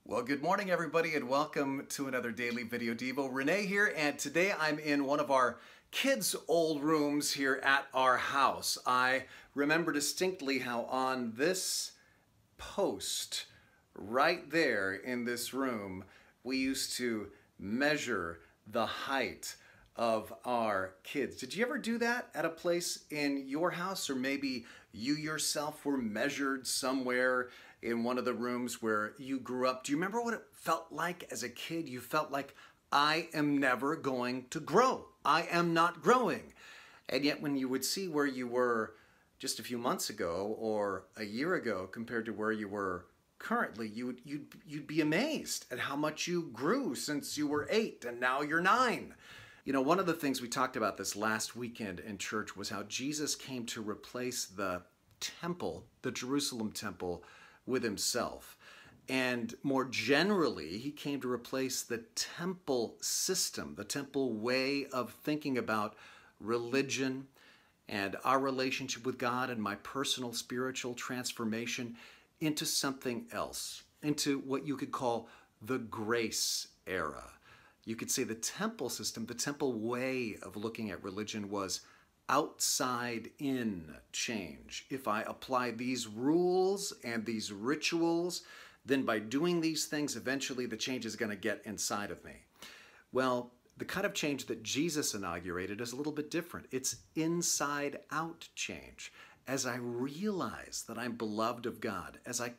Well, good morning, everybody, and welcome to another Daily Video Devo. Renee here, and today I'm in one of our kids' old rooms here at our house. I remember distinctly how on this post right there in this room, we used to measure the height of our kids. Did you ever do that at a place in your house, or maybe you yourself were measured somewhere in one of the rooms where you grew up? Do you remember what it felt like as a kid? You felt like, I am never going to grow. I am not growing. And yet when you would see where you were just a few months ago or a year ago compared to where you were currently, you'd be amazed at how much you grew since you were 8 and now you're 9. You know, one of the things we talked about this last weekend in church was how Jesus came to replace the temple, the Jerusalem temple, with himself. And more generally, he came to replace the temple system, the temple way of thinking about religion and our relationship with God and my personal spiritual transformation into something else, into what you could call the grace era. You could say the temple system, the temple way of looking at religion was outside in change. If I apply these rules and these rituals, then by doing these things, eventually the change is going to get inside of me. Well, the kind of change that Jesus inaugurated is a little bit different. It's inside out change. As I realize that I'm beloved of God, as I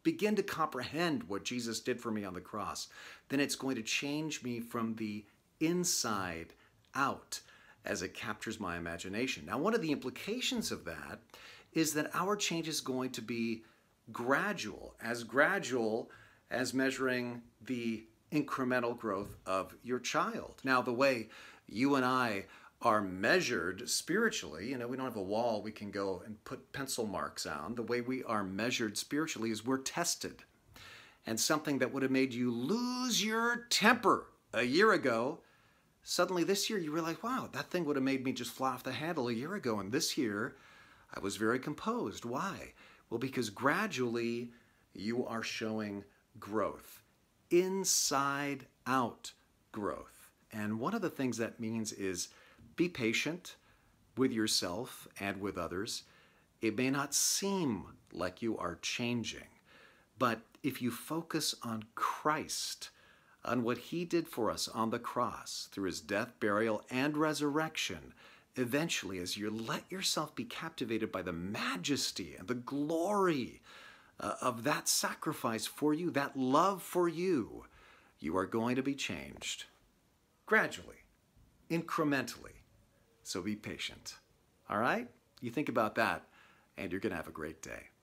begin to comprehend what Jesus did for me on the cross, then it's going to change me from the inside out as it captures my imagination. Now, one of the implications of that is that our change is going to be gradual as measuring the incremental growth of your child. Now, the way you and I are measured spiritually, you know, we don't have a wall we can go and put pencil marks on. The way we are measured spiritually is we're tested. And something that would have made you lose your temper a year ago, suddenly this year you realize, wow, that thing would have made me just fly off the handle a year ago. And this year I was very composed. Why? Well, because gradually you are showing growth, inside out growth. And one of the things that means is be patient with yourself and with others. It may not seem like you are changing, but if you focus on Christ, on what he did for us on the cross through his death, burial, and resurrection, eventually, as you let yourself be captivated by the majesty and the glory of that sacrifice for you, that love for you, you are going to be changed gradually, incrementally. So be patient. All right? You think about that, and you're going to have a great day.